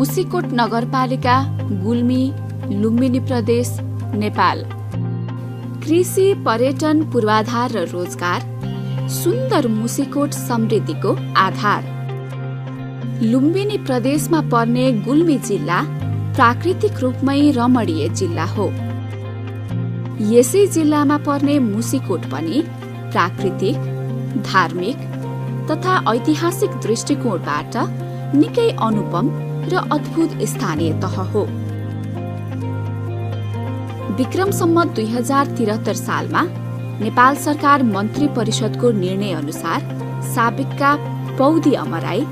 मुसिकोट नगरपालिका, गुल्मी, लुम्बिनी प्रदेश, नेपाल। कृषि, पर्यटन, पूर्वाधार र रोजगार, सुन्दर मुसिकोट समृद्धिको आधार। लुम्बिनी प्रदेशमा पर्ने गुल्मी जिल्ला प्राकृतिक रूपमै रमणीय जिल्ला हो। यसै जिल्लामा पर्ने मुसिकोट पनि प्राकृतिक, धार्मिक तथा ऐतिहासिक दृष्टिकोणबाट निकै अनुपम र अद्भुत स्थानीय तह हो। विक्रम सम्वत 2073 सालमा नेपाल सरकार मन्त्री परिषदको निर्णय अनुसार साबिकका पौदी अमराई,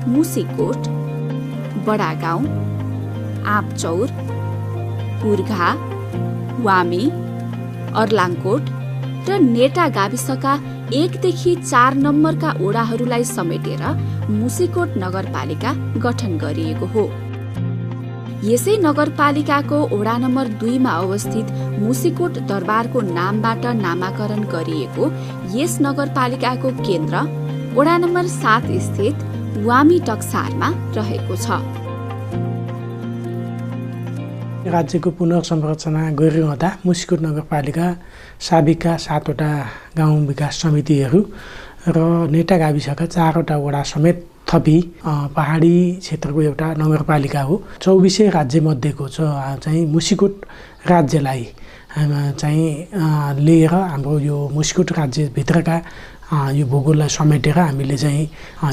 मुसिकोट, बडागाउँ, आँपचौर, पुर्घा, वामी, अर्लाङकोट र नेटा गाविसका 1 देखि 4 नम्बरका ओडाहरूलाई समेटेर मुसिकोट नगरपालिका गठन गरिएको हो। यसै नगरपालिकाको ओडा नम्बर 2 मा अवस्थित मुसिकोट दरबारको नामबाट नामाकरण गरिएको यस नगरपालिकाको केन्द्र ओडा नम्बर 7 स्थित वामी टक्सारमा रहेको छ। राज्यको पुनर्संरचना गरिरहँदा मुसिकोट नगरपालिका साबिकका 7 वटा गाउँ विकास समितिहरू र नेटा गाविसका 4 वटा वडा समेत थपी पहाडी क्षेत्रको एउटा नगरपालिका हो। 24 राज्यमध्येको चाहिँ मुसिकोट राज्यलाई चाहिँ लिएर हाम्रो यो मुसिकोट राज्यभित्रका यो भूगोललाई समेटेर हामीले चाहिँ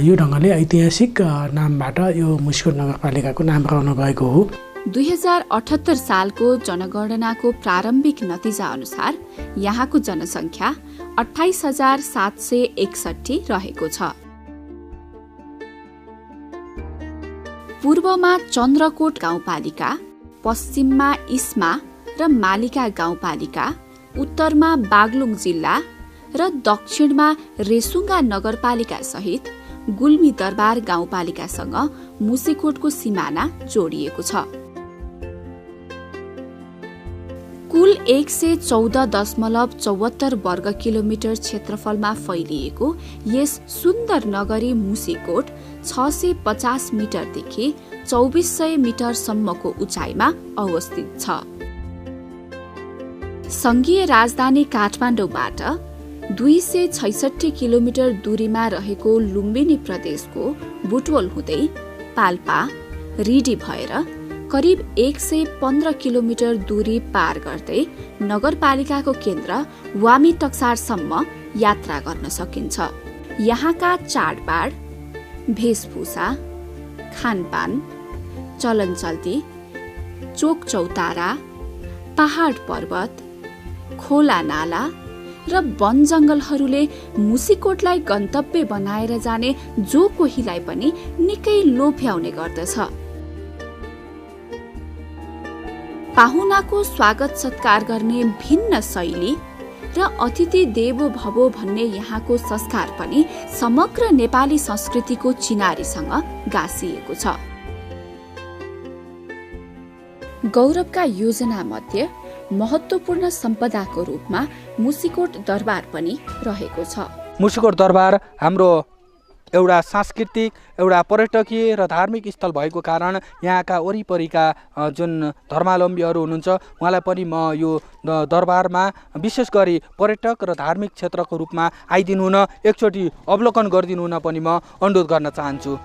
यो ढङ्गले ऐतिहासिक नामबाट यो मुसिकोट नगरपालिकाको नाम रहन गएको हो। 2078 सालको जनगणनाको प्रारम्भिक नतिजा अनुसार यहाँको जनसङ्ख्या 28,761 रहेको छ। पूर्वमा चन्द्रकोट गाउँपालिका, पश्चिममा इस्मा र मालिका गाउँपालिका, उत्तरमा बागलुङ जिल्ला र दक्षिणमा रेसुङ्गा नगरपालिका सहित गुल्मी दरबार गाउँपालिकासँग मुसिकोटको सिमाना जोडिएको छ। कुल 114.74 वर्ग किलोमिटर क्षेत्रफलमा फैलिएको यस सुन्दर नगरी मुसिकोट 650 मिटरदेखि 2400 मिटरसम्मको उचाइमा अवस्थित छ। सङ्घीय राजधानी काठमाडौँबाट 266 किलोमिटर दूरीमा रहेको लुम्बिनी प्रदेशको बुटवल हुँदै पाल्पा, रिडी भएर करिब 115 किलोमिटर दूरी पार गर्दै नगरपालिकाको केन्द्र वामी टक्सारसम्म यात्रा गर्न सकिन्छ। यहाँका चाडबाड, भेषभूषा, खानपान, चलनचल्ती, चोक चौतारा, पहाड पर्वत, खोला नाला र वन जङ्गलहरूले मुसिकोटलाई गन्तव्य बनाएर जाने जो कोहीलाई पनि निकै लोभ्याउने गर्दछ। पाहुनाको स्वागत सत्कार गर्ने भिन्न शैली र अतिथि देवो भवो भन्ने यहाँको संस्कार पनि समग्र नेपाली संस्कृतिको चिनारीसँग गाँसिएको छ। गौरवका योजना मध्ये महत्त्वपूर्ण सम्पदाको रूपमा मुसिकोट दरबार पनि रहेको छ। मुसिकोट दरबार हाम्रो एउटा सांस्कृतिक, एउटा पर्यटकीय र धार्मिक स्थल भएको कारण यहाँका वरिपरिका जुन धर्मावलम्बीहरू हुनुहुन्छ उहाँलाई पनि म यो दरबारमा विशेष गरी पर्यटक र धार्मिक क्षेत्रको रूपमा आइदिनु हुन, एकचोटि अवलोकन गरिदिनु हुन पनि म अनुरोध गर्न चाहन्छु।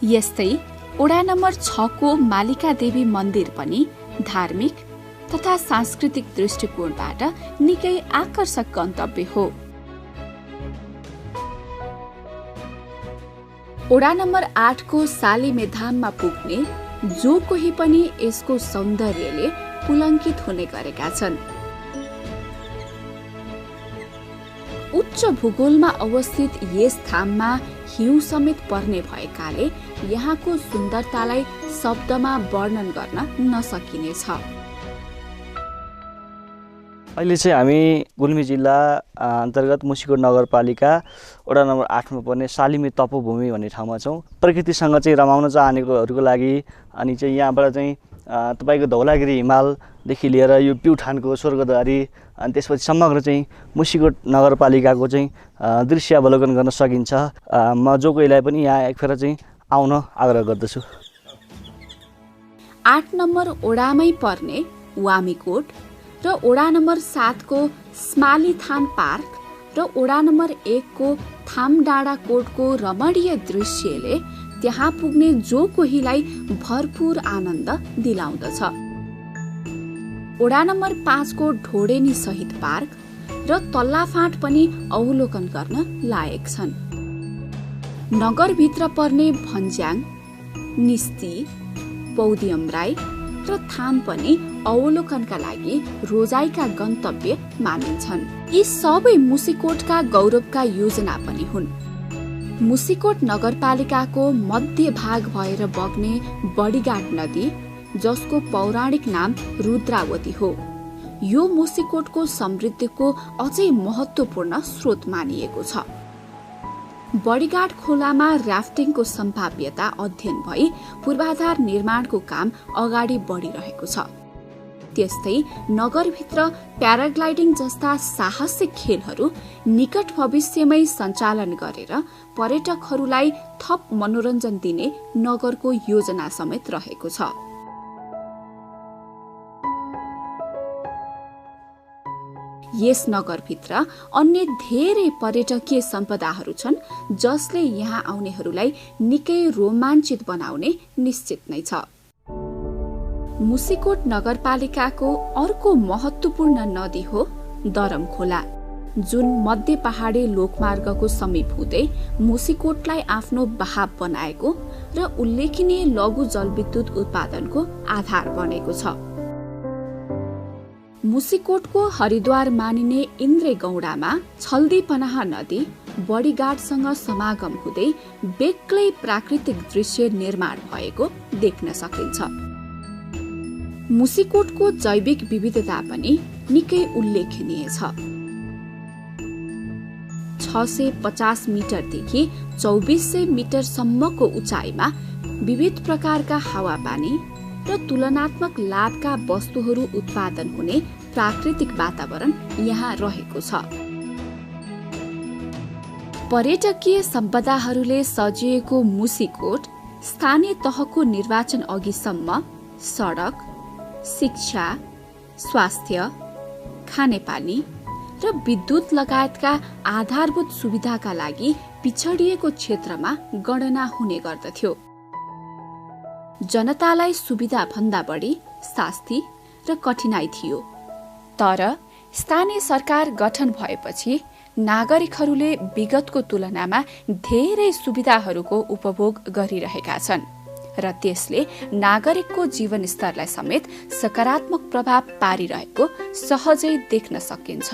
यस्तै ओडा नम्बर 6 को मालिका देवी मन्दिर पनि धार्मिक तथा सांस्कृतिक दृष्टिकोणबाट निकै आकर्षक गन्तव्य हो। ओडा नम्बर 8 को सालीमेधाममा पुग्ने जो कोही पनि यसको सौन्दर्यले पुलङ्कित हुने गरेका छन्। उच्च भूगोलमा अवस्थित यस ठाउँमा हिउँ समेत पर्ने भएकाले यहाँको सुन्दरतालाई शब्दमा वर्णन गर्न नसकिनेछ। अहिले चाहिँ हामी गुल्मी जिल्ला अन्तर्गत मुसिकोट नगरपालिका वडा नम्बर 8 मा पर्ने सालिमे तपोभूमि भन्ने ठाउँमा छौँ। प्रकृतिसँग चाहिँ रमाउन चाहनेकोहरूको लागि अनि चाहिँ यहाँबाट चाहिँ तपाईँको धौलागिरी हिमालदेखि लिएर यो प्युठानको स्वर्गद्वारी अनि त्यसपछि समग्र चाहिँ मुसिकोट नगरपालिकाको चाहिँ दृश्य अवलोकन गर्न सकिन्छ। म जो कोहीलाई पनि यहाँ एकफेर चाहिँ आउन आग्रह गर्दछु। 8 नम्बर ओडामै पर्ने वामीकोट र ओडा नम्बर 7 को स्मालीथान पार्क र ओडा नम्बर 1 को थामडाँडा कोटको रमणीय दृश्यले त्यहाँ पुग्ने जो कोहीलाई भरपूर आनन्द दिलाउँदछ। ओडा नम्बर 5 को ढोडेनी सहित पार्क र तल्लाफाँट पनि अवलोकन गर्न लायक छन्। नगरभित्र पर्ने भन्ज्याङ, निस्ती, पौदियमराई र थाम पनि अवलोकनका लागि रोजाइका गन्तव्य मानिन्छन्। यी सबै मुसिकोटका गौरवका योजना पनि हुन्। मुसिकोट नगरपालिकाको मध्य भाग भएर बग्ने बडीघाट नदी, जसको पौराणिक नाम रुद्रावती हो, यो मुसिकोटको समृद्धिको अझै महत्त्वपूर्ण स्रोत मानिएको छ। बडीघाट खोलामा राफ्टिङको सम्भाव्यता अध्ययन भई पूर्वाधार निर्माणको काम अगाडि बढिरहेको छ। त्यस्तै नगरभित्र प्याराग्लाइडिङ जस्ता साहसिक खेलहरू निकट भविष्यमै सञ्चालन गरेर पर्यटकहरूलाई थप मनोरञ्जन दिने नगरको योजना समेत रहेको छ। यस नगरभित्र अन्य धेरै पर्यटकीय सम्पदाहरू छन्, जसले यहाँ आउनेहरूलाई निकै रोमाञ्चित बनाउने निश्चित नै छ। मुसिकोट नगरपालिकाको अर्को महत्त्वपूर्ण नदी हो दरम खोला, जुन मध्य पहाडी लोकमार्गको समीप हुँदै मुसिकोटलाई आफ्नो बहाव बनाएको र उल्लेखनीय लघु जलविद्युत उत्पादनको आधार बनेको छ। मुसिकोटको हरिद्वार मानिने इन्द्रेगौडामा छल्दी पनाह नदी बडीघाटसँग समागम हुँदै बेग्लै प्राकृतिक दृश्य निर्माण भएको देख्न सकिन्छ। मुसिकोटको जैविक विविधता पनि निकै उल्लेखनीय छ। 650 मिटरदेखि 2400 मिटरसम्मको उचाइमा विविध प्रकारका हावापानी र तुलनात्मक लाभका वस्तुहरू उत्पादन हुने प्राकृतिक वातावरण यहाँ रहेको छ। पर्यटकीय सम्पदाहरूले सजिएको मुसिकोट स्थानीय तहको निर्वाचन अघिसम्म सडक, शिक्षा, स्वास्थ्य, खानेपानी र विद्युत लगायतका आधारभूत सुविधाका लागि पिछडिएको क्षेत्रमा गणना हुने गर्दथ्यो। जनतालाई सुविधा भन्दा बढी शास्ति र कठिनाई थियो। तर स्थानीय सरकार गठन भएपछि नागरिकहरूले विगतको तुलनामा धेरै सुविधाहरूको उपभोग गरिरहेका छन् र त्यसले नागरिकको जीवनस्तरलाई समेत सकारात्मक प्रभाव पारिरहेको सहजै देख्न सकिन्छ।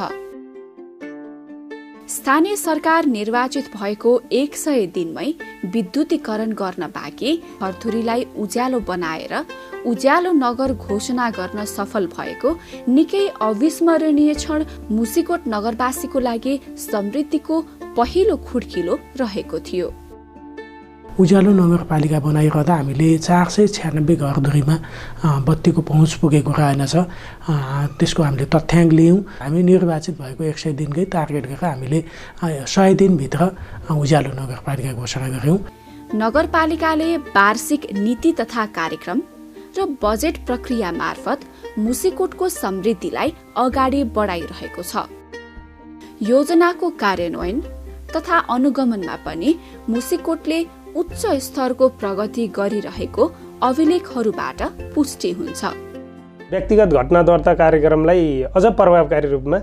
स्थानीय सरकार निर्वाचित भएको 100 दिनमै विद्युतीकरण गर्न बाँकी हरथुरीलाई उज्यालो बनाएर उज्यालो नगर घोषणा गर्न सफल भएको निकै अविस्मरणीय क्षण मुसिकोट नगरवासीको लागि समृद्धिको पहिलो खुड्किलो रहेको थियो। उज्यालो नगरपालिका बनाइरहँदा हामीले 496 घरधुरीमा बत्तीको पहुँच पुगेको रहेनछ। त्यसको हामीले तथ्याङ्क लियौँ। हामी निर्वाचित भएको 100 दिनकै टार्गेट गरेर हामीले 100 दिनभित्र उज्यालो नगरपालिका घोषणा गऱ्यौँ। नगरपालिकाले वार्षिक नीति तथा कार्यक्रम र बजेट प्रक्रिया मार्फत मुसिकोटको समृद्धिलाई अगाडि बढाइरहेको छ। योजनाको कार्यान्वयन तथा अनुगमनमा पनि मुसिकोटले उच्च स्तरको प्रगति गरिरहेको अभिलेखहरूबाट पुष्टि हुन्छ। व्यक्तिगत घटना दर्ता कार्यक्रमलाई अझ प्रभावकारी रूपमा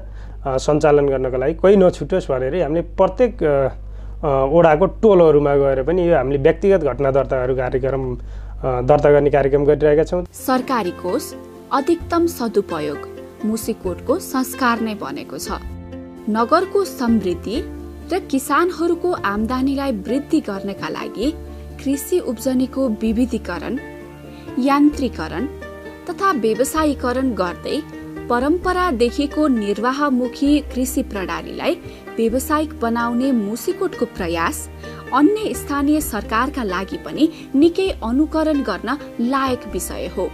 सञ्चालन गर्नको लागि कोही नछुटोस् भनेर हामीले प्रत्येक ओडाको टोलहरूमा गएर पनि यो हामीले व्यक्तिगत घटना दर्ताहरू कार्यक्रम दर्ता गर्ने कार्यक्रम गरिरहेका छौँ। सरकारी कोष अधिकतम सदुपयोग मुसिकोटको संस्कार नै बनेको छ। नगरको समृद्धि र किसानहरूको आम्दानीलाई वृद्धि गर्नका लागि कृषि उब्जनीको विविधीकरण, यान्त्रिकरण तथा व्यवसायीकरण गर्दै परम्परादेखिको निर्वाहमुखी कृषि प्रणालीलाई व्यावसायिक बनाउने मुसिकोटको प्रयास अन्य स्थानीय सरकारका लागि पनि निकै अनुकरण गर्न लायक विषय हो।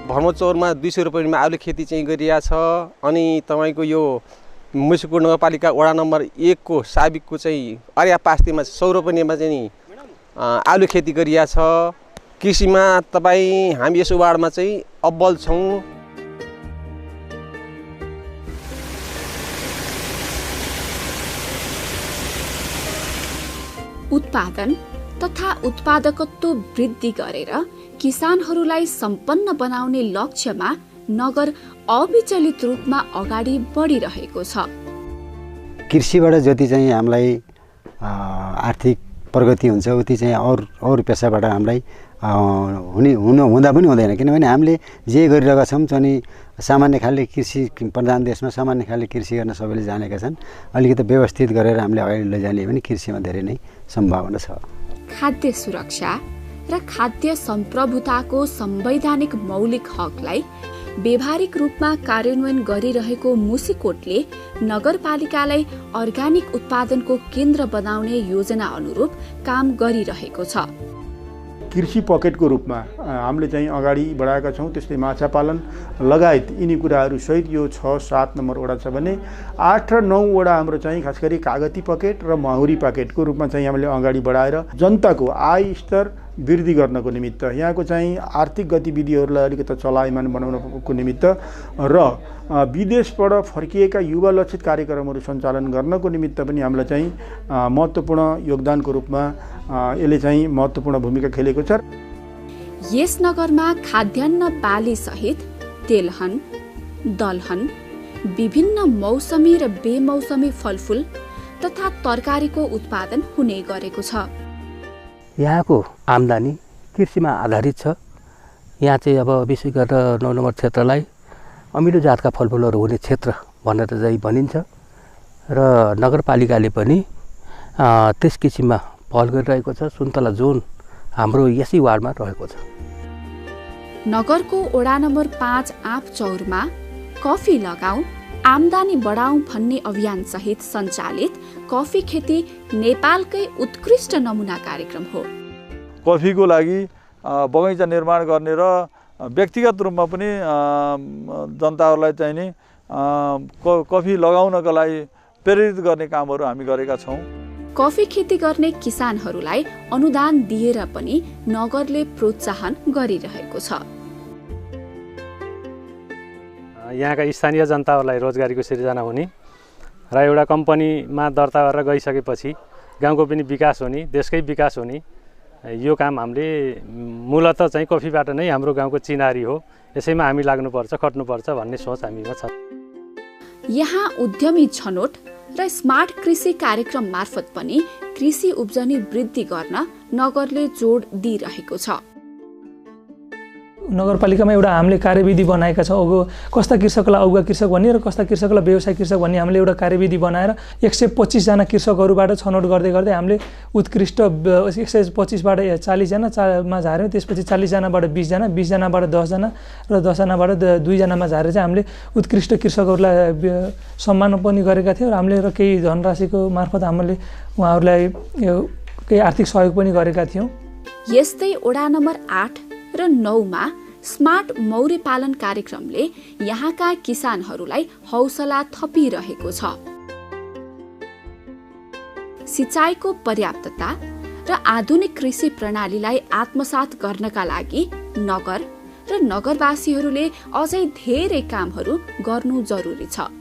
भर्मचौरमा 200 रुपैयाँमा आलु खेती चाहिँ गरिया छ। अनि तपाईको यो मुसिकोट नगरपालिका वडा नम्बर 1 को साबिकको चाहिँ अर्या पास्तीमा 100 रुपैयाँमा चाहिँ आलु खेती गरिया छ। कृषिमा तपाईँ हामी यस वार्डमा चाहिँ अब्बल छौँ। उत्पादन तथा उत्पादकत्व वृद्धि गरेर किसानहरूलाई सम्पन्न बनाउने लक्ष्यमा नगर अविचलित रूपमा अगाडि बढिरहेको छ। कृषिबाट जति चाहिँ हामीलाई आर्थिक प्रगति हुन्छ उति चाहिँ अरू पेसाबाट हामीलाई हुँदा पनि हुँदैन, किनभने हामीले जे गरिरहेका छौँ अनि सामान्य खालले कृषि प्रधान देशमा सामान्य खालले कृषि गर्न सबैले जानेका छन्। अलिकति व्यवस्थित गरेर हामीले अगाडि लैजाने भने कृषिमा धेरै नै सम्भावना छ। खाद्य सुरक्षा र खाद्य सम्प्रभुताको संवैधानिक मौलिक हकलाई व्यावहारिक रूपमा कार्यान्वयन गरिरहेको मुसिकोटले नगरपालिकालाई अर्ग्यानिक उत्पादनको केन्द्र बनाउने योजना अनुरूप काम गरिरहेको छ। कृषि पकेटको रूपमा हामीले चाहिँ अगाडि बढाएका छौँ। त्यस्तै माछा पालन लगायत यिनी कुराहरू सहित यो 6-7 नम्बर वडा छ भने 8 र 9 वडा हाम्रो चाहिँ खास गरी कागती पकेट र माहुरी पकेटको रूपमा चाहिँ हामीले अगाडि बढाएर जनताको आय स्तर वृद्धि गर्नको निमित्त, यहाँको चाहिँ आर्थिक गतिविधिहरूलाई अलिकति चलायमान बनाउनको निमित्त र विदेशबाट फर्किएका युवा लक्षित कार्यक्रमहरू सञ्चालन गर्नको निमित्त पनि हामीलाई चाहिँ महत्त्वपूर्ण योगदानको रूपमा यसले चाहिँ महत्त्वपूर्ण भूमिका खेलेको छ। यस नगरमा खाद्यान्न बाली सहित तेलहन, दलहन, विभिन्न मौसमी र बेमौसमी फलफुल तथा तरकारीको उत्पादन हुने गरेको छ। यहाँको आम्दानी कृषिमा आधारित छ। यहाँ चाहिँ अब विशेष गरेर 9 नम्बर क्षेत्रलाई अमिलो जातका फलफुलहरू हुने क्षेत्र भनेर चाहिँ भनिन्छ र नगरपालिकाले पनि त्यस किसिममा पहल गरिरहेको छ। सुन्तला जोन हाम्रो यसै वार्डमा रहेको छ। नगरको वडा नम्बर 5 आँपचौरमा कफी लगाऊ आम्दानी बढाऊ भन्ने अभियान सहित सञ्चालित कफी खेती नेपालकै उत्कृष्ट नमुना कार्यक्रम हो। कफीको लागि बगैँचा निर्माण गर्ने र व्यक्तिगत रूपमा पनि जनताहरूलाई चाहिँ नि कफी लगाउनका लागि प्रेरित गर्ने कामहरू हामी गरेका छौँ। कफी खेती गर्ने किसानहरूलाई अनुदान दिएर पनि नगरले प्रोत्साहन गरिरहेको छ। यहाँका स्थानीय जनताहरूलाई रोजगारीको सिर्जना हुने र एउटा कम्पनीमा दर्ता गरेर गइसकेपछि गाउँको पनि विकास हुने, देशकै विकास हुने, यो काम हामीले मूलतः चाहिँ कफीबाट नै हाम्रो गाउँको चिनारी हो, यसैमा हामी लाग्नुपर्छ, खट्नुपर्छ भन्ने सोच हामीमा छ। यहाँ उद्यमी छनौट र स्मार्ट कृषि कार्यक्रम मार्फत पनि कृषि उब्जनी वृद्धि गर्न नगरले जोड दिइरहेको छ। नगरपालिकामा एउटा हामीले कार्यविधि बनाएका छौँ। अब कस्ता कृषकलाई अगुवा कृषक भन्ने र कस्ता कृषकलाई व्यवसाय कृषक भन्ने हामीले एउटा कार्यविधि बनाएर 125 जना कृषकहरूबाट छनौट गर्दै गर्दै हामीले उत्कृष्ट 125बाट 40 जनामा झार्यौँ। त्यसपछि 40 जनाबाट 20 जना, 20 जनाबाट 10 जना र 10 जनाबाट 2 जनामा झारेर चाहिँ हामीले उत्कृष्ट कृषकहरूलाई सम्मान पनि गरेका थियौँ र हामीले र केही धनराशिको मार्फत हामीले उहाँहरूलाई केही आर्थिक सहयोग पनि गरेका थियौँ। यस्तै वडा नम्बर 8 र 9 मा स्मार्ट मौरे पालन कार्यक्रमले यहाँका किसानहरूलाई हौसला थपिरहेको छ। सिंचाइको पर्याप्तता र आधुनिक कृषि प्रणालीलाई आत्मसात गर्नका लागि नगर र नगरवासीहरूले अझै धेरै कामहरू गर्नु जरुरी छ।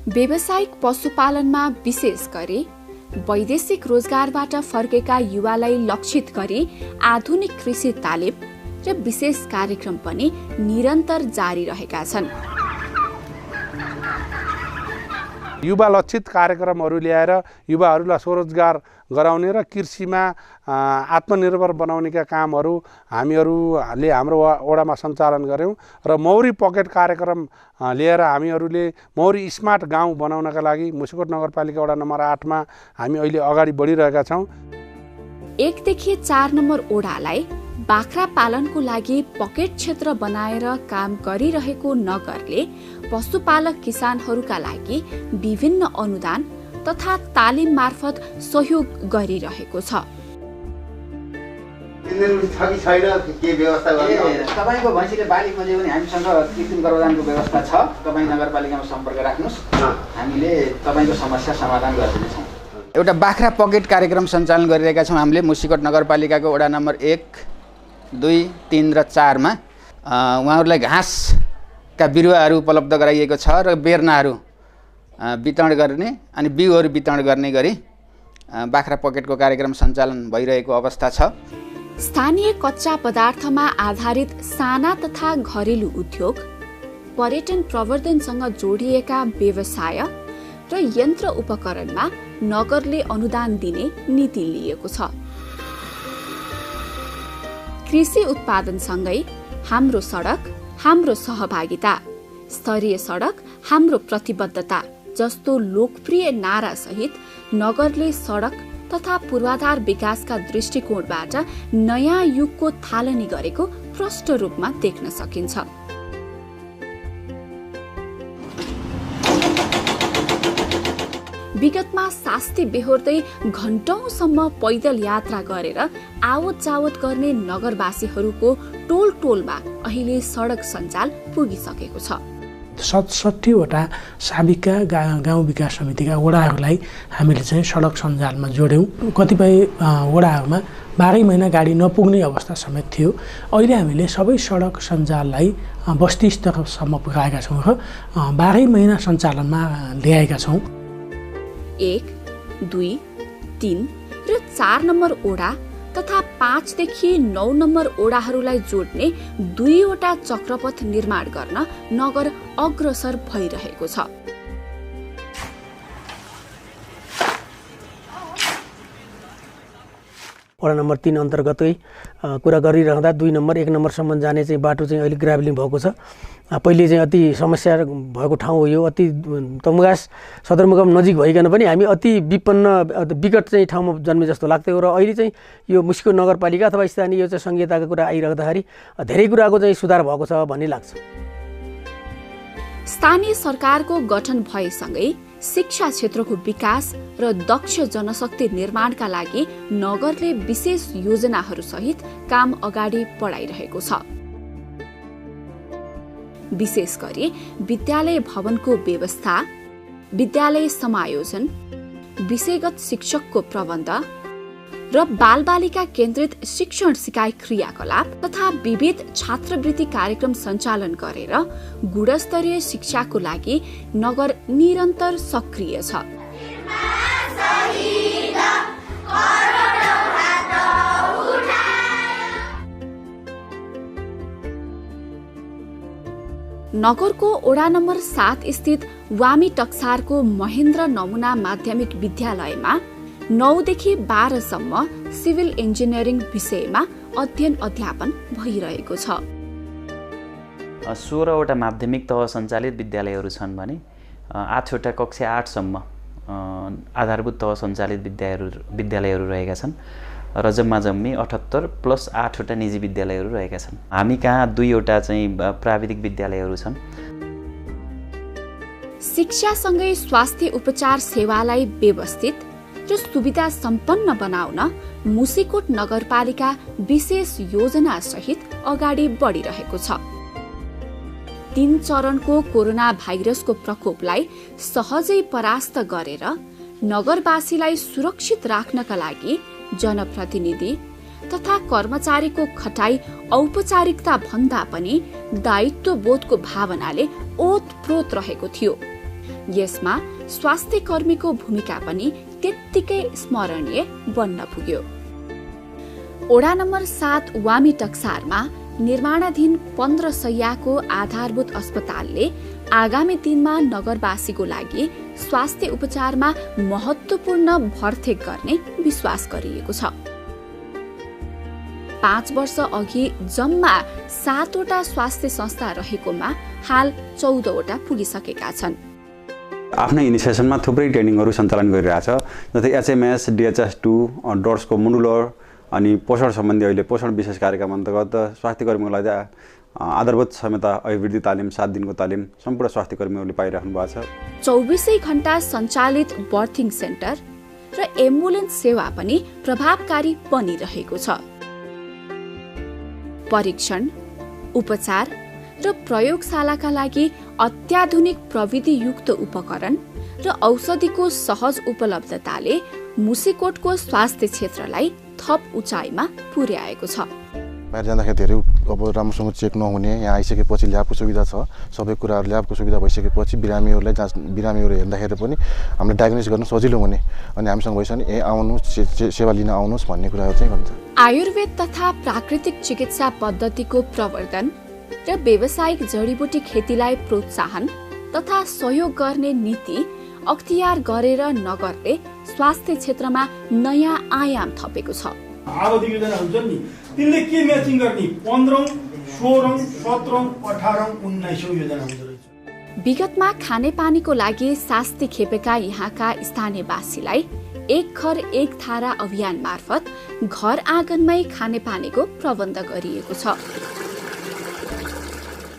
व्यावसायिक पशुपालनमा विशेष गरी वैदेशिक रोजगारबाट फर्केका युवालाई लक्षित गरी आधुनिक कृषि तालिम र विशेष कार्यक्रम पनि निरन्तर जारी रहेका छन्। युवा लक्षित कार्यक्रमहरू ल्याएर युवाहरूलाई स्वरोजगार गराउने र कृषिमा आत्मनिर्भर बनाउनेका कामहरू हामीहरूले हाम्रो वडामा सञ्चालन गऱ्यौँ र मौरी पकेट कार्यक्रम लिएर हामीहरूले मौरी स्मार्ट गाउँ बनाउनका लागि मुसिकोट नगरपालिका वडा नम्बर 8 मा हामी अहिले अगाडि बढिरहेका छौँ। 1 देखि 4 नम्बर वडालाई बाख्रा पालनको लागि पकेट क्षेत्र बनाएर काम गरिरहेको नगरले पशुपालक किसानहरूका लागि विभिन्न अनुदान तथा तालिम मार्फत सहयोग गरिरहेको छ। तपाईको भैँसीले बाली खोज्यो भने हामीसँग कृत्रिम गर्भधानको व्यवस्था छ। तपाईँ नगरपालिकामा सम्पर्क राख्नुहोस्, हामीले तपाईको समस्या समाधान गरिदिनेछौँ। एउटा बाख्रा पकेट कार्यक्रम सञ्चालन गरिरहेका छौँ हामीले मुसिकोट नगरपालिकाको वडा नम्बर 1, 2, 3 र 4 मा उहाँहरूलाई घाँसका बिरुवाहरू उपलब्ध गराइएको छ र बेर्नाहरू वितरण गर्ने अनि बिउहरू वितरण गर्ने गरी बाख्रा पकेटको कार्यक्रम सञ्चालन भइरहेको अवस्था छ। स्थानीय कच्चा पदार्थमा आधारित साना तथा घरेलु उद्योग, पर्यटन प्रवर्धनसँग जोडिएका व्यवसाय र यन्त्र उपकरणमा नगरले अनुदान दिने नीति लिएको छ। कृषि उत्पादनसँगै हाम्रो सडक हाम्रो सहभागिता, स्तरीय सडक हाम्रो प्रतिबद्धता जस्तो लोकप्रिय नारा सहित नगरले सडक तथा पूर्वाधार विकासका दृष्टिकोणबाट नयाँ युगको थालनी गरेको प्रष्ट रूपमा देख्न सकिन्छ। विगतमा शास्ति बेहोर्दै घण्टौंसम्म पैदल यात्रा गरेर आवत जावत गर्ने नगरवासीहरूको टोल टोलमा अहिले सडक सञ्जाल पुगिसकेको छ। 67वटा साबिका गाउँ विकास समितिका वडाहरूलाई हामीले चाहिँ सडक सञ्जालमा जोड्यौँ। कतिपय वडाहरूमा 12 महिना गाडी नपुग्ने अवस्था समेत थियो। अहिले हामीले सबै सडक सञ्जाललाई बस्ती स्तरसम्म पुर्याएका छौँ र 12 महिना सञ्चालनमा ल्याएका छौँ। 1, 2, 3 र 4 नम्बर ओडा तथा 5 देखि 9 नम्बर ओडाहरूलाई जोड्ने 2वटा चक्रपथ निर्माण गर्न नगर अग्रसर भइरहेको छ। वडा नम्बर 3 अन्तर्गतै कुरा गरिरहँदा 2 नम्बर 1 नम्बरसम्म जाने चाहिँ बाटो चाहिँ अहिले ग्राभलिङ भएको छ। पहिले चाहिँ अति समस्या भएको ठाउँ हो यो। अति तमुगास सदरमुकाम नजिक भइकन पनि हामी अति विकट चाहिँ ठाउँमा जन्मे जस्तो लाग्थ्यो र अहिले चाहिँ यो मुसिकोट नगरपालिका अथवा स्थानीय चाहिँ संहिताको कुरा आइराख्दाखेरि धेरै कुराको चाहिँ सुधार भएको छ भन्ने लाग्छ। स्थानीय सरकारको गठन भएसँगै शिक्षा क्षेत्रको विकास र दक्ष जनशक्ति निर्माणका लागि नगरले विशेष योजनाहरू सहित काम अगाडि बढाइरहेको छ। विशेष गरी विद्यालय भवनको व्यवस्था, विद्यालय समायोजन, विषयगत शिक्षकको प्रबन्ध र बालबालिका केन्द्रित शिक्षण सिकाइ क्रियाकलाप तथा विविध छात्रवृत्ति कार्यक्रम सञ्चालन गरेर गुणस्तरीय शिक्षाको लागि नगर निरन्तर सक्रिय छ। नगरको ओडा नम्बर 7 स्थित वामी टक्सारको महेन्द्र नमुना माध्यमिक विद्यालयमा 9 देखि 12 सम्म सिभिल इन्जिनियरिङ विषयमा अध्ययन अध्यापन भइरहेको छ। 16वटा माध्यमिक तह सञ्चालित विद्यालयहरू छन् भने 8वटा कक्षा 8 सम्म आधारभूत तह सञ्चालित विद्यालयहरू रहेका छन् र जम्मी 78 प्लस 8वटा निजी विद्यालयहरू रहेका छन्। हामी कहाँ 2वटा चाहिँ प्राविधिक विद्यालयहरू छन्। शिक्षासँगै स्वास्थ्य उपचार सेवालाई व्यवस्थित र सुविधा सम्पन्न बनाउन मुसिकोट नगरपालिका विशेष योजना सहित अगाडि बढिरहेको छ। 3 चरणको कोरोना भाइरसको प्रकोपलाई सहजै परास्त गरेर नगरवासीलाई सुरक्षित राख्नका लागि जनप्रतिनिधि तथा कर्मचारीको खटाई औपचारिकता भन्दा पनि दायित्वबोधको भावनाले ओतप्रोत रहेको थियो। यसमा स्वास्थ्य कर्मीको भूमिका पनि त्यत्तिकै स्मरणीय बन्न पुग्यो। ओडा नम्बर 7 वामी टक्सारमा निर्माणाधीन 15 शय्याको आधारभूत अस्पतालले आगामी दिनमा नगरवासीको लागि स्वास्थ्य उपचारमा महत्त्वपूर्ण भरथेक गर्ने विश्वास गरिएको छ। 5 वर्ष अघि जम्मा 7वटा स्वास्थ्य संस्था रहेकोमा हाल 14वटा पुगिसकेका छन्। आफ्नै इनिसिएसनमा थुप्रै ट्रेनिङहरू सञ्चालन गरिरहेछ, जस्तै एचएमएस, DHS2, डट्सको मोडुलर अनि पोषण सम्बन्धी अहिले पोषण विशेष कार्यक्रम अन्तर्गत स्वास्थ्य कर्मीको लागि आधारभूत क्षमता अभिवृद्धि तालिम 7 दिनको तालिम सम्पूर्ण स्वास्थ्य कर्मीहरूले पाइराख्नु भएको छ। 24 घण्टा सञ्चालित बर्थिङ सेन्टर र एम्बुलेन्स सेवा पनि प्रभावकारी बनिरहेको छ। परीक्षण, उपचार र प्रयोगशालाका लागि अत्याधुनिक प्रविधियुक्त उपकरण र औषधिको सहज उपलब्धताले मुसिकोटको स्वास्थ्य क्षेत्रलाई थप उचाइमा पुर्याएको छ। बाहिर जाँदाखेरि धेरै अब राम्रोसँग चेक नहुने, यहाँ आइसकेपछि ल्याबको सुविधा छ, सबै कुराहरू ल्याबको सुविधा भइसकेपछि बिरामीहरूलाई बिरामीहरू हेर्दाखेरि पनि हामीले डायग्नोसिस गर्न सजिलो हुने अनि हामीसँग भइसक्यो भने आउनुहोस् सेवा लिन आउनुहोस् भन्ने कुराहरू चाहिँ भन्छ। आयुर्वेद तथा प्राकृतिक चिकित्सा पद्धतिको प्रवर्धन र व्यावसायिक जडीबुटी खेतीलाई प्रोत्साहन तथा सहयोग गर्ने नीति अख्तियार गरेर नगरले स्वास्थ्य क्षेत्रमा नयाँ आयाम थपेको छ। आबादी योजना हुन्छ नि, तिनले के म्याचिङ गर्ने 15औं, 16औं, 17औं, 18औं, 19औं योजना हुन्छ रहेछ। विगतमा खानेपानीको लागि शास्ति खेपेका यहाँका स्थानीयवासीलाई एक घर एक धारा अभियान मार्फत घर आँगनमै खानेपानीको प्रबन्ध गरिएको छ।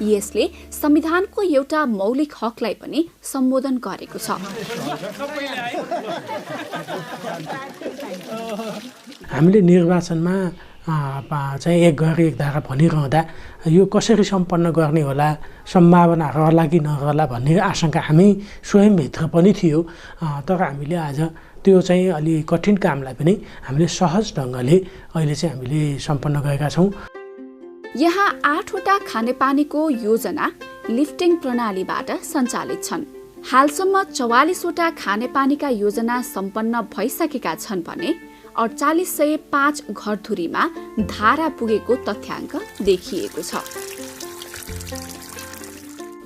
यसले संविधानको एउटा मौलिक हकलाई पनि सम्बोधन गरेको छ। हामीले निर्वाचनमा चाहिँ एक घर एक धारा भनिरहँदा यो कसरी सम्पन्न गर्ने होला, सम्भावना रहला कि नरहला भन्ने आशंका हामी स्वयंभित्र पनि थियो। तर हामीले आज त्यो चाहिँ अलि कठिन कामलाई पनि हामीले सहज ढङ्गले अहिले चाहिँ हामीले सम्पन्न गरेका छौँ। यहाँ 8वटा खानेपानीको योजना लिफ्टिङ प्रणालीबाट सञ्चालित छन्। हालसम्म 44वटा खानेपानीका योजना सम्पन्न भइसकेका छन् भने 4805 घरधुरीमा धारा पुगेको तथ्याङ्क देखिएको छ।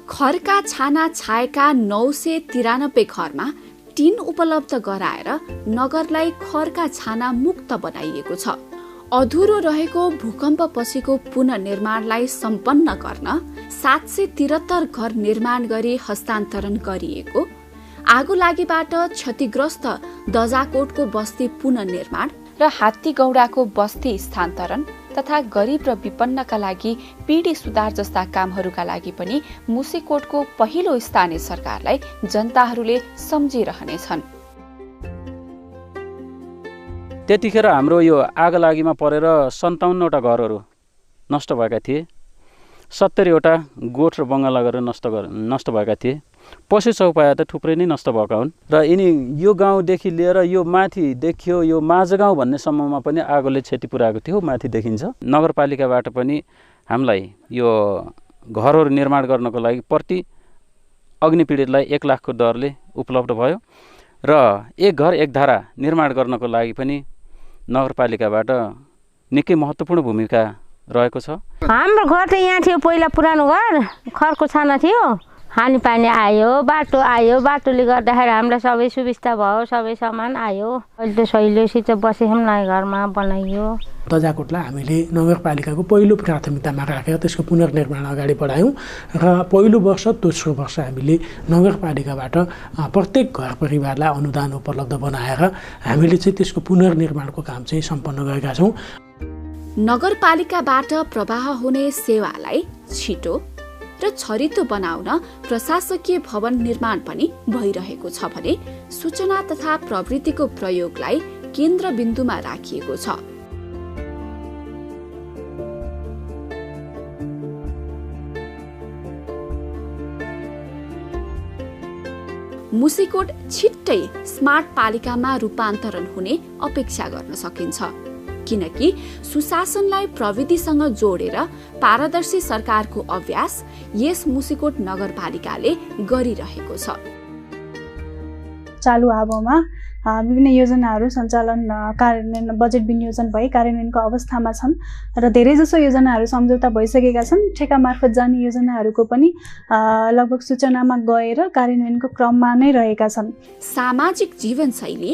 खरका छाना छाएका 993 घरमा टिन उपलब्ध गराएर नगरलाई खरका छाना मुक्त बनाइएको छ। अधुरो रहेको भूकम्पपछिको पुनर्निर्माणलाई सम्पन्न गर्न 773 घर निर्माण गरी हस्तान्तरण गरिएको, आगोलागीबाट क्षतिग्रस्त दजाकोटको बस्ती पुनर्निर्माण र हात्तीगौडाको बस्ती स्थानान्तरण तथा गरिब र विपन्नका लागि पिँढी सुधार जस्ता कामहरूका लागि पनि मुसिकोटको पहिलो स्थानीय सरकारलाई जनताहरूले सम्झिरहनेछन्। त्यतिखेर हाम्रो यो आगोलागीमा परेर 57वटा घरहरू नष्ट भएका थिए। 70वटा गोठ र बङ्गालाहरू नष्ट भएका थिए। पशु चौपाया त थुप्रै नै नष्ट भएका हुन् र यिनी यो गाउँदेखि लिएर यो माथि देखियो यो माझगाउँ भन्ने सम्ममा पनि आगोले क्षति पुर्याएको थियो। माथि देखिन्छ। नगरपालिकाबाट पनि हामीलाई यो घरहरू निर्माण गर्नको लागि प्रति अग्निपीडितलाई 1 लाखको दरले उपलब्ध भयो र एक घर एक धारा निर्माण गर्नको लागि पनि नगरपालिकाबाट निकै महत्त्वपूर्ण भूमिका रहेको छ। हाम्रो घर त यहाँ थियो, पहिला पुरानो घर खरको छाना थियो। खानेपानी आयो, बाटो आयो, बाटोले गर्दाखेरि हामीलाई सबै सुविस्ता भयो, सबै सामान आयो। अहिले त सहिलोसित बसेछौँ, नयाँ घरमा बनाइयो। दजाकोटलाई हामीले नगरपालिकाको पहिलो प्राथमिकतामा राखेर त्यसको पुनर्निर्माण अगाडि बढायौँ र पहिलो वर्ष दोस्रो वर्ष हामीले नगरपालिकाबाट प्रत्येक घर परिवारलाई अनुदान उपलब्ध बनाएर हामीले चाहिँ त्यसको पुनर्निर्माणको काम चाहिँ सम्पन्न गरेका छौँ। नगरपालिकाबाट प्रवाह हुने सेवालाई छिटो र छरितो बनाउन प्रशासकीय भवन निर्माण पनि भइरहेको छ भने सूचना तथा प्रविधिको प्रयोगलाई केन्द्रबिन्दुमा राखिएको छ। मुसिकोट छिट्टै स्मार्ट पालिकामा रूपान्तरण हुने अपेक्षा गर्न सकिन्छ, किनकि सुशासनलाई प्रविधिसँग जोडेर पारदर्शी सरकारको अभ्यास यस मुसिकोट नगरपालिकाले गरिरहेको छ। चालु आबोमा विभिन्न योजनाहरू सञ्चालन कार्यान्वयन बजेट विनियोजन भई कार्यान्वयनको अवस्थामा छन् र धेरैजसो योजनाहरू सम्झौता भइसकेका छन्। ठेका मार्फत जाने योजनाहरूको पनि लगभग सूचनामा गएर कार्यान्वयनको क्रममा नै रहेका छन्। सामाजिक जीवनशैली,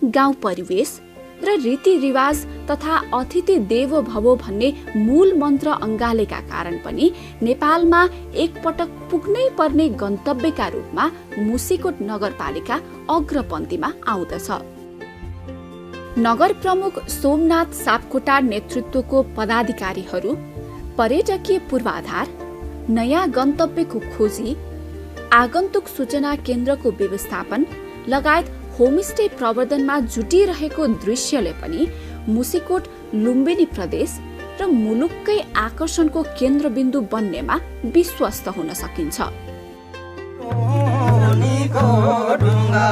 गाउँ परिवेश र रीतिरिवाज तथा अतिथि देवो भवो भन्ने मूल मन्त्र अङ्गालेका कारण पनि नेपालमा एकपटक पुग्नै पर्ने गन्तव्यका रूपमा मुसिकोट नगरपालिका अग्रपन्थीमा आउँदछ। नगर प्रमुख सोमनाथ सापकोटा नेतृत्वको पदाधिकारीहरू पर्यटकीय पूर्वाधार, नयाँ गन्तव्यको खोजी, आगन्तुक सूचना केन्द्रको व्यवस्थापन लगायत होमस्टे प्रवर्धनमा जुटिरहेको दृश्यले पनि मुसिकोट लुम्बिनी प्रदेश र मुलुककै आकर्षणको केन्द्रबिन्दु बन्नेमा विश्वस्त हुन सकिन्छ। ढुङ्गा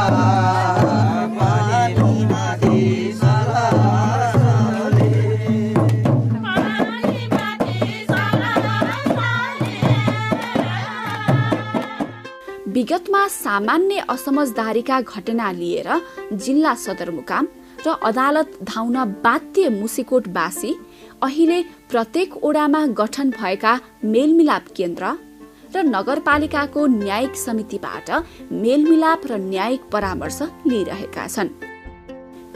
सामान्य असमझदारीका घटना लिएर जिल्ला सदरमुकाम र अदालत धाउन बाध्य मुसिकोटवासी अहिले प्रत्येक ओडामा गठन भएका मेलमिलाप केन्द्र र नगरपालिकाको न्यायिक समितिबाट मेलमिलाप र न्यायिक परामर्श लिइरहेका छन्।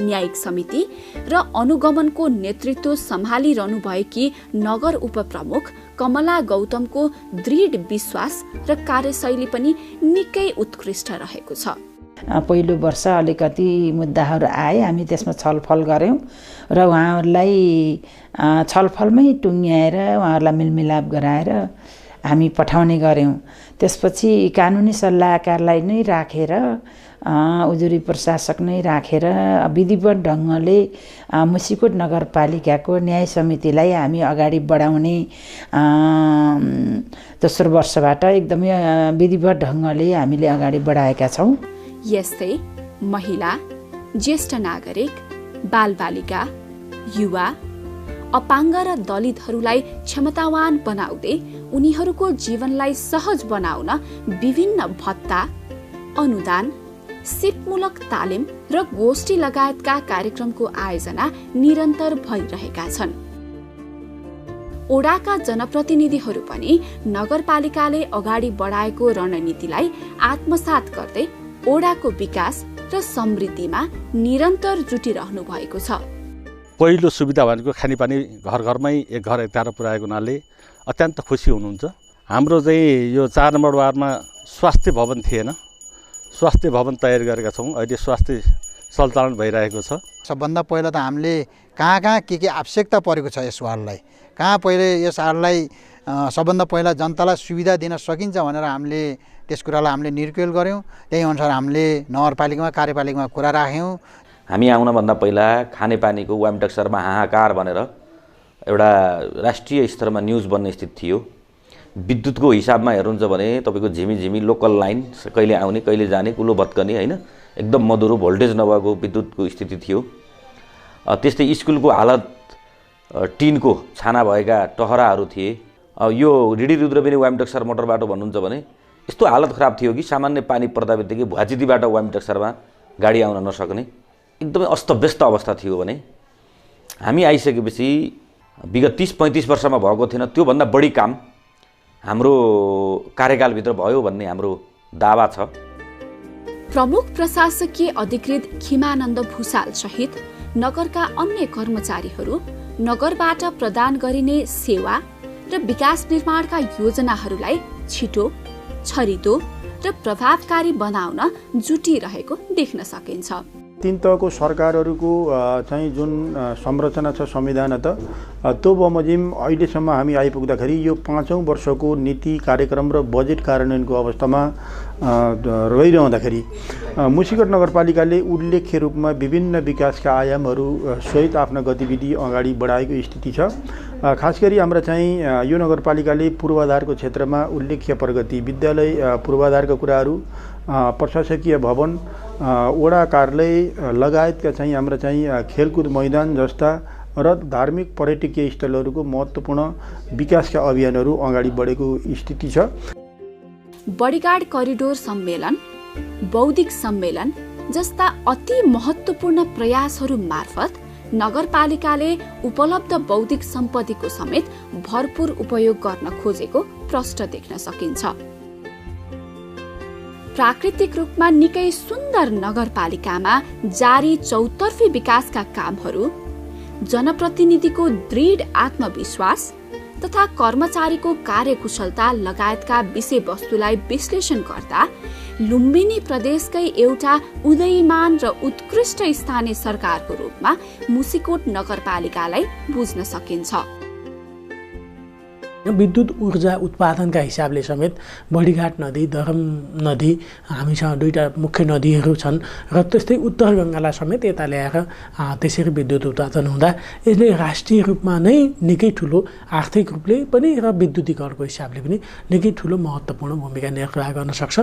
न्यायिक समिति र अनुगमनको नेतृत्व सम्हालिरहनु भएकी नगर उपप्रमुख कमला गौतमको दृढ विश्वास र कार्यशैली पनि निकै उत्कृष्ट रहेको छ। पहिलो वर्ष अलिकति मुद्दाहरू आए, हामी त्यसमा छलफल गऱ्यौँ र उहाँहरूलाई छलफलमै टुङ्ग्याएर उहाँहरूलाई मेलमिलाप गराएर हामी पठाउने गऱ्यौँ। त्यसपछि कानुनी सल्लाहकारलाई नै राखेर उजुरी प्रशासक नै राखेर विधिवत ढङ्गले मुसिकोट नगरपालिकाको न्याय समितिलाई हामी अगाडि बढाउने दोस्रो वर्षबाट एकदमै विधिवत ढङ्गले हामीले अगाडि बढाएका छौँ। यस्तै महिला, ज्येष्ठ नागरिक, बालबालिका, युवा, अपाङ्ग र दलितहरूलाई क्षमतावान बनाउँदै उनीहरूको जीवनलाई सहज बनाउन विभिन्न भत्ता, अनुदान, सिपमूलक तालिम र गोष्ठी लगायतका कार्यक्रमको आयोजना निरन्तर भइरहेका छन्। ओडाका जनप्रतिनिधिहरू पनि नगरपालिकाले अगाडि बढाएको रणनीतिलाई आत्मसात गर्दै ओडाको विकास र समृद्धिमा निरन्तर जुटिरहनु भएको छ। पहिलो सुविधा भनेको खानेपानी घर घरमै एक घर एक तारा पुर्याएको हुनाले अत्यन्त खुसी हुनुहुन्छ। हाम्रो चाहिँ यो 4 नम्बर वार्डमा स्वास्थ्य भवन थिएन, स्वास्थ्य भवन तयार गरेका छौँ। अहिले स्वास्थ्य सञ्चालन भइरहेको छ। सबभन्दा पहिला त हामीले कहाँ के आवश्यकता परेको छ यस वार्डलाई, कहाँ पहिले यस वार्डलाई सबभन्दा पहिला जनतालाई सुविधा दिन सकिन्छ भनेर हामीले त्यस कुरालाई हामीले निर्क्युल गऱ्यौँ। त्यही अनुसार हामीले नगरपालिकामा कार्यपालिकामा कुरा राख्यौँ। हामी आउनभन्दा पहिला खानेपानीको वामटक्सरमा हाहाकार भनेर एउटा राष्ट्रिय स्तरमा न्युज बन्ने स्थिति थियो। विद्युतको हिसाबमा हेर्नुहुन्छ भने तपाईँको झिमी लोकल लाइन कहिले आउने कहिले जाने, कुलो भत्कने, होइन, एकदम मधुरो भोल्टेज नभएको विद्युतको स्थिति थियो। त्यस्तै स्कुलको हालत टिनको छाना भएका टहराहरू थिए। यो रिडी रुद्रबिनी वामटक्सर मोटर बाटो भन्नुहुन्छ भने यस्तो हालत खराब थियो कि सामान्य पानी पर्दा बित्तिकै भुवाचितीबाट वामटक्सरमा गाडी आउन नसक्ने एकदमै अस्तव्यस्त अवस्था थियो। भने हामी आइसकेपछि विगत 30-35 वर्षमा भएको थिएन, त्योभन्दा बढी काम हाम्रो कार्यकालभित्र भयो भन्ने हाम्रो दावा छ। प्रमुख प्रशासकीय अधिकृत खिमानन्द भूषाल सहित नगरका अन्य कर्मचारीहरू नगरबाट प्रदान गरिने सेवा र विकास निर्माणका योजनाहरूलाई छिटो, छरितो र प्रभावकारी बनाउन जुटिरहेको देख्न सकिन्छ। 3 तहको सरकारहरूको चाहिँ जुन संरचना छ संविधान त्यो बमोजिम अहिलेसम्म हामी आइपुग्दाखेरि यो 5औं वर्षको नीति कार्यक्रम र बजेट कार्यान्वयनको अवस्थामा रहिरहँदाखेरि मुसिकोट नगरपालिकाले उल्लेख्य रूपमा विभिन्न विकासका आयामहरू सहित आफ्ना गतिविधि अगाडि बढाएको स्थिति छ। खास गरी हाम्रा चाहिँ यो नगरपालिकाले पूर्वाधारको क्षेत्रमा उल्लेख्य प्रगति, विद्यालय पूर्वाधारका कुराहरू, प्रशासकीय भवन, वडा कार्यालय लगायतका चाहिँ हाम्रा चाहिँ खेलकुद मैदान जस्ता र धार्मिक पर्यटकीय स्थलहरूको महत्त्वपूर्ण विकासका अभियानहरू अगाडि बढेको स्थिति छ। बडीगार्ड करिडोर सम्मेलन, बौद्धिक सम्मेलन जस्ता अति महत्त्वपूर्ण प्रयासहरू मार्फत नगरपालिकाले उपलब्ध बौद्धिक सम्पत्तिको समेत भरपूर उपयोग गर्न खोजेको प्रष्ट देख्न सकिन्छ। प्राकृतिक रूपमा निकै सुन्दर नगरपालिकामा जारी चौतर्फी विकासका कामहरू, जनप्रतिनिधिको दृढ आत्मविश्वास तथा कर्मचारीको कार्यकुशलता लगायतका विषयवस्तुलाई विश्लेषण गर्दा लुम्बिनी प्रदेशकै एउटा उदयमान र उत्कृष्ट स्थानीय सरकारको रूपमा मुसिकोट नगरपालिकालाई बुझ्न सकिन्छ। विद्युत ऊर्जा उत्पादनका हिसाबले समेत बडीघाट नदी, दरम नदी, हामीसँग 2टा मुख्य नदीहरू छन् र त्यस्तै उत्तर गङ्गालाई समेत यता ल्याएर त्यसरी विद्युत उत्पादन हुँदा यसले राष्ट्रिय रूपमा नै निकै ठुलो आर्थिक रूपले पनि र विद्युतीकरणको हिसाबले पनि निकै ठुलो महत्त्वपूर्ण भूमिका निर्वाह गर्न सक्छ।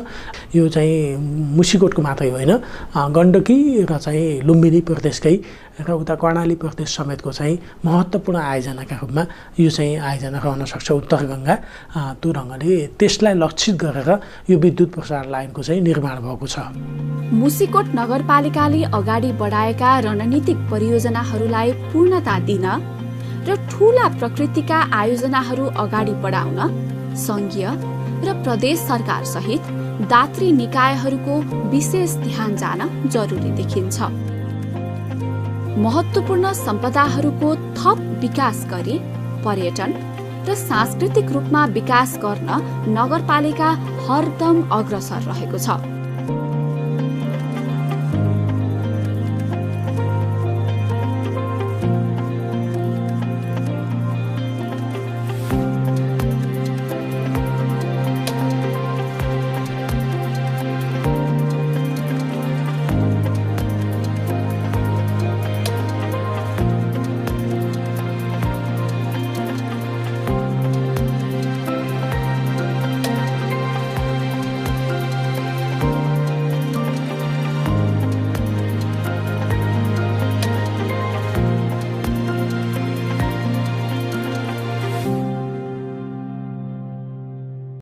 यो चाहिँ मुसिकोटको मात्रै होइन, गण्डकी र चाहिँ लुम्बिनी प्रदेशकै र उता कर्णाली प्रदेश समेतको चाहिँ महत्त्वपूर्ण आयोजनाका रूपमा यो चाहिँ आयोजना रहन सक्छ। छ उत्तर गङ्गा, त्यो ढङ्गले त्यसलाई लक्षित गरेर यो विद्युत प्रसारण लाइनको चाहिँ निर्माण भएको छ। मुसिकोट नगरपालिकाले अगाडि बढाएका रणनीतिक परियोजनाहरूलाई पूर्णता दिन र ठूला प्रकृतिका आयोजनाहरू अगाडि बढाउन संघीय र प्रदेश सरकार सहित दात्री निकायहरूको विशेष ध्यान जान जरुरी देखिन्छ। महत्त्वपूर्ण सम्पदाहरूको थप विकास गरी पर्यटन र सांस्कृतिक रूपमा विकास गर्न नगरपालिका हरदम अग्रसर रहेको छ।